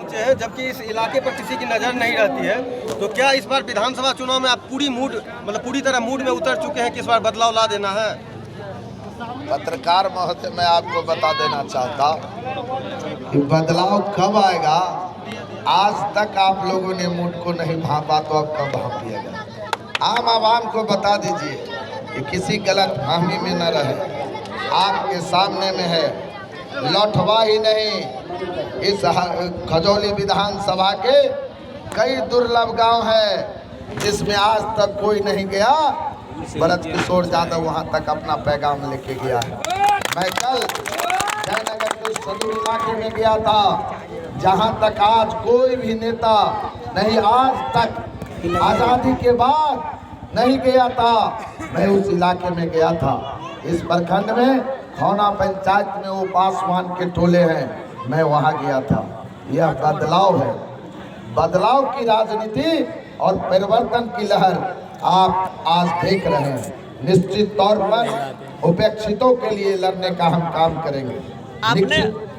पहुंचे हैं, जबकि इस इलाके पर किसी की नज़र नहीं रहती है। तो क्या इस बार विधानसभा चुनाव में आप पूरी तरह मूड में उतर चुके हैं कि इस बार बदलाव ला देना है? पत्रकार महोदय, मैं आपको बता देना चाहता कि बदलाव कब आएगा। आज तक आप लोगों ने मूड को नहीं भांपा, तो अब कब भांपिएगा। आम आवाम को बता दीजिए कि किसी गलत फहमी में न रहे। आपके सामने में है, लौटवा ही नहीं, इस खजौली विधानसभा के कई दुर्लभ गांव है जिसमें आज तक कोई नहीं गया। ब्रजकिशोर यादव वहां तक अपना पैगाम लेके गया है। मैं कल जयनगर के सदर इलाके में गया था, जहां तक आज कोई भी नेता नहीं, आज तक आज़ादी के बाद नहीं गया था। मैं उस इलाके में गया था। इस प्रखंड में खौना पंचायत में वो पासवान के टोले हैं, मैं वहां गया था। यह बदलाव है, बदलाव की राजनीति और परिवर्तन की लहर आप आज देख रहे हैं। निश्चित तौर पर उपेक्षितों के लिए लड़ने का हम काम करेंगे।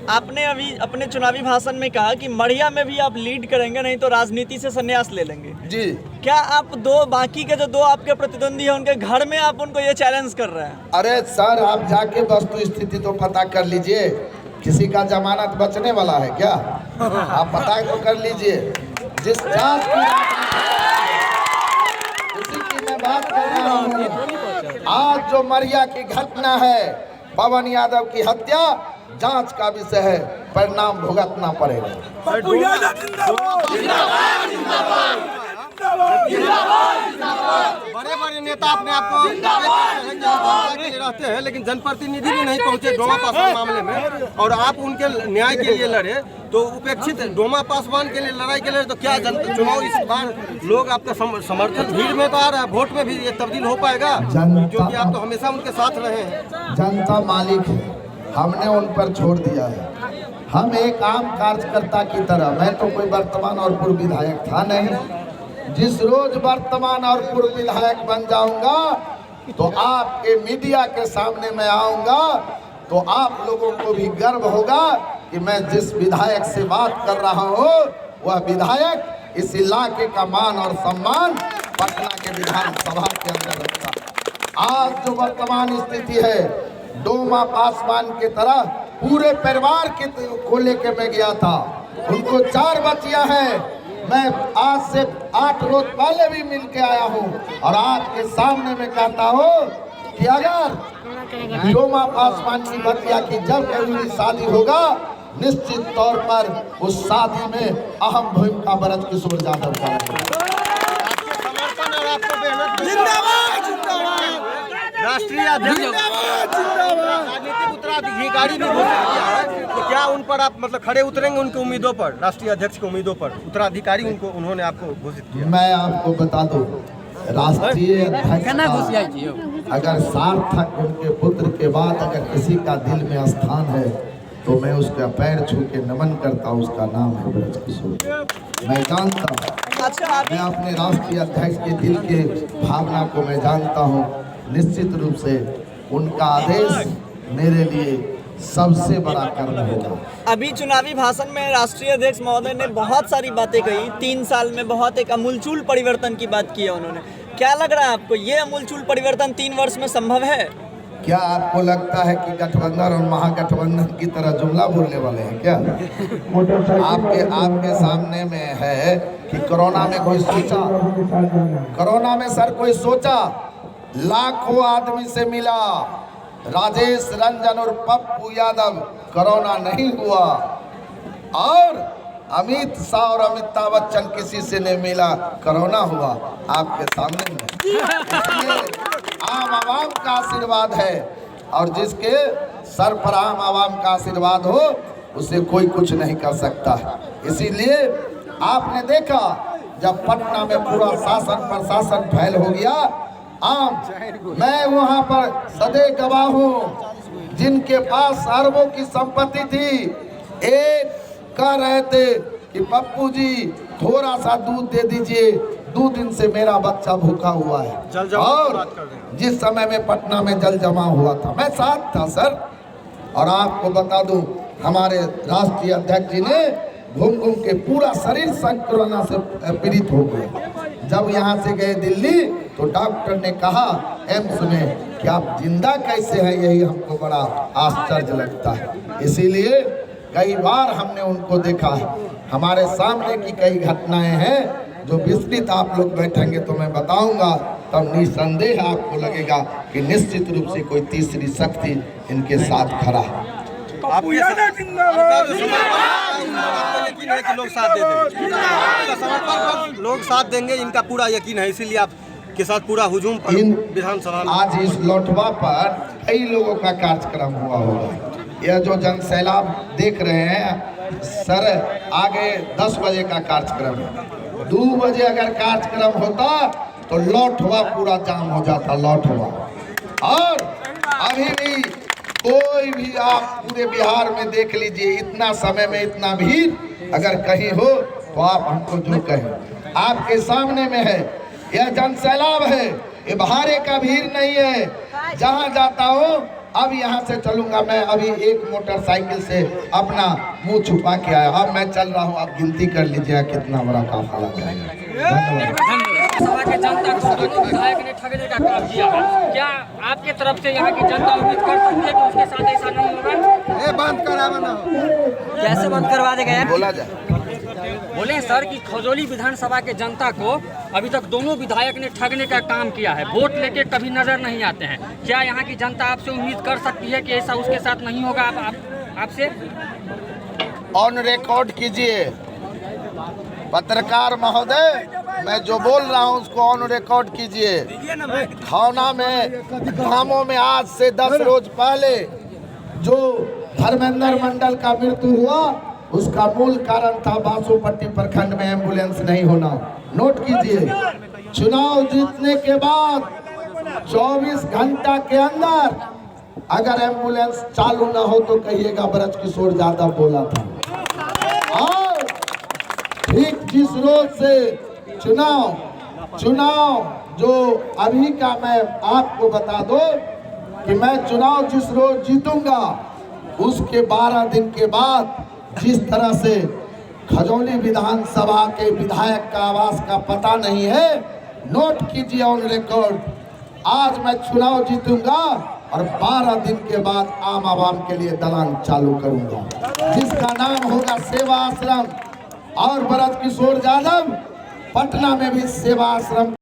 आपने अभी अपने चुनावी भाषण में कहा कि मढ़िया में भी आप लीड करेंगे, नहीं तो राजनीति से संन्यास ले लेंगे। जी, क्या आप बाकी के जो दो आपके प्रतिद्वंदी हैं उनके घर में आप उनको ये चैलेंज कर रहे हैं? अरे सर, आप जाके वस्तु स्थिति तो पता कर लीजिए। किसी का जमानत बचने वाला है क्या? आप पता तो कर लीजिए। जिस जांच की मैं बात कर रहा हूँ, आज जो मरिया की घटना है, पवन यादव की हत्या, जांच का विषय है, परिणाम भुगतना पड़ेगा। बड़े बड़े नेता अपने आप को रहते हैं, लेकिन जनप्रतिनिधि भी नहीं पहुंचे डोमा पासवान मामले में, और आप उनके न्याय के लिए लड़े। तो उपेक्षित डोमा पासवान के लिए लड़ाई के लिए तो क्या चुनाव इस बार लोग आपका समर्थन भीड़ में तो आ रहा है, वोट में भी ये तब्दील हो पाएगा? क्योंकि आप तो हमेशा उनके साथ रहे हैं। जनता मालिक है, हमने उन पर छोड़ दिया है। हम एक आम कार्यकर्ता की तरह, मैं तो कोई वर्तमान और पूर्व विधायक था नहीं। जिस रोज वर्तमान और पूर्व विधायक बन जाऊंगा तो आपके मीडिया के सामने मैं आऊंगा, तो आप लोगों को भी गर्व होगा कि मैं जिस विधायक से बात कर रहा हूँ वह विधायक इस इलाके का मान और सम्मान पटना के विधानसभा के अंदर रखता। आज जो वर्तमान स्थिति है, डोमा पासवान की तरह पूरे परिवार को लेके मैं गया था। उनको 4 बच्चियां हैं। मैं आज से 8 रोज पहले भी मिल के आया हूँ, और आज के सामने में कहता हूँ कि अगर डोमा पासवान की बच्चिया की जब कभी शादी होगा, निश्चित तौर पर उस शादी में अहम भूमिका ब्रजकिशोर यादव करेंगे। राष्ट्रीय अध्यक्ष राजनीतिक उत्तराधिकारी भी घोषित किया है, तो क्या उन पर आप खड़े उतरेंगे उनके उम्मीदों पर, राष्ट्रीय अध्यक्ष की उम्मीदों पर? उत्तराधिकारी उन्होंने आपको घोषित किया। मैं आपको बता दूं, राष्ट्रीय अध्यक्ष अगर सार्थक उनके पुत्र के बाद अगर किसी का दिल में स्थान है, तो मैं उसका पैर छू के नमन करता हूँ। उसका नाम है ब्रजकिशोर। मैं जानता हूँ, मैं अपने राष्ट्रीय अध्यक्ष के दिल के भावना को मैं जानता हूँ। निश्चित रूप से उनका आदेश मेरे लिए सबसे बड़ा कर्म होगा। अभी चुनावी भाषण में राष्ट्रीय अध्यक्ष महोदय ने बहुत सारी बातें कही। 3 साल में बहुत एक अमूलचूल परिवर्तन की बात की है उन्होंने। क्या लग रहा है आपको, ये अमूलचूल परिवर्तन 3 वर्ष में संभव है? क्या आपको लगता है कि गठबंधन और महागठबंधन की तरह जुमला बोलने वाले हैं क्या? आपके सामने में है कि कोरोना में कोई सोचा, कोरोना में सर कोई सोचा, लाखों आदमी से मिला, राजेश रंजन और पप्पू यादव, कोरोना नहीं हुआ। और अमित शाह और अमिताभ बच्चन किसी से नहीं मिला, कोरोना हुआ। आपके सामने में आम आवाम का आशीर्वाद है, और जिसके सर पर आम आवाम का आशीर्वाद हो उसे कोई कुछ नहीं कर सकता। इसीलिए आपने देखा जब पटना में पूरा शासन प्रशासन फैल हो गया, मैं वहां पर सदैव गवाह हूँ। जिनके पास अरबों की संपत्ति थी, एक कह रहे थे कि पप्पू जी थोड़ा सा दूध दे दीजिए, 2 दिन से मेरा बच्चा भूखा हुआ है। और जिस समय में पटना में जल जमाव हुआ था, मैं साथ था सर। और आपको बता दूं, हमारे राष्ट्रीय अध्यक्ष जी ने घूम घूम के पूरा शरीर कोरोना से पीड़ित हो गया। जब यहाँ से गए दिल्ली तो डॉक्टर ने कहा एम्स में कि आप जिंदा कैसे हैं, यही हमको बड़ा आश्चर्य लगता है। इसीलिए कई बार हमने उनको देखा है। हमारे सामने की कई घटनाएं हैं जो विस्तृत आप लोग बैठेंगे तो मैं बताऊंगा, तब निसंदेह आपको लगेगा कि निश्चित रूप से कोई तीसरी शक्ति इनके साथ खड़ा है। यकीन है कि लोग साथ दे देंगे, लोग साथ देंगे, इनका पूरा यकीन है, इसीलिए आप के साथ पूरा हुजूम विधानसभा में। आज इस लोटवा पर कई लोगों का कार्यक्रम हुआ होगा। यह जो जन सैलाब देख रहे हैं सर, आगे 10 बजे का कार्यक्रम है। 2 बजे अगर कार्यक्रम होता तो लोटवा पूरा जाम हो जाता, लोटवा। और अभी भी कोई भी आप पूरे बिहार में देख लीजिए, इतना समय में इतना भीड़ अगर कहीं हो तो आप हमको जो कहें आपके सामने में है। यह जन सैलाब है, ये बाहर का भीड़ नहीं है। जहाँ जाता हूँ, अब यहाँ से चलूंगा मैं, अभी एक मोटरसाइकिल से अपना मुंह छुपा के आया, अब मैं चल रहा हूँ। आप गिनती कर लीजिए कितना बड़ा काफिला जाएगा। सभा के जनता को विधायक ने ठगने का काम किया है, क्या आपके तरफ से यहाँ की जनता उम्मीद कर सकती है कि उसके साथ ऐसा नहीं होगा? बंद कराना कैसे बंद करवा देगा? बोला जाए। बोले सर कि खजौली विधानसभा के जनता को अभी तक दोनों विधायक ने ठगने का काम किया है, वोट लेके कभी नजर नहीं आते हैं। क्या यहाँ की जनता आपसे उम्मीद कर सकती है कि ऐसा उसके साथ नहीं होगा? आपसे ऑन रिकॉर्ड कीजिए पत्रकार महोदय, मैं जो बोल रहा हूँ उसको ऑन रिकॉर्ड कीजिए। खौना में धामों में आज से 10 रोज पहले जो धर्मेंद्र मंडल का मृत्यु हुआ, उसका मूल कारण था बासोपट्टी प्रखंड में एम्बुलेंस नहीं होना। नोट कीजिए, चुनाव जीतने के बाद 24 घंटा के अंदर अगर एम्बुलेंस चालू ना हो तो कहिएगा ब्रजकिशोर यादव बोला था। और ठीक जिस रोज से चुनाव जो अभी का मैं आपको बता दो कि मैं चुनाव जिस रोज जीतूंगा उसके 12 दिन के बाद जिस तरह से खजौली विधानसभा के विधायक का आवास का पता नहीं है, नोट कीजिए ऑन रिकॉर्ड, आज मैं चुनाव जीतूंगा और 12 दिन के बाद आम आवाम के लिए दलान चालू करूंगा, जिसका नाम होगा सेवा आश्रम। और ब्रजकिशोर यादव पटना में भी सेवा आश्रम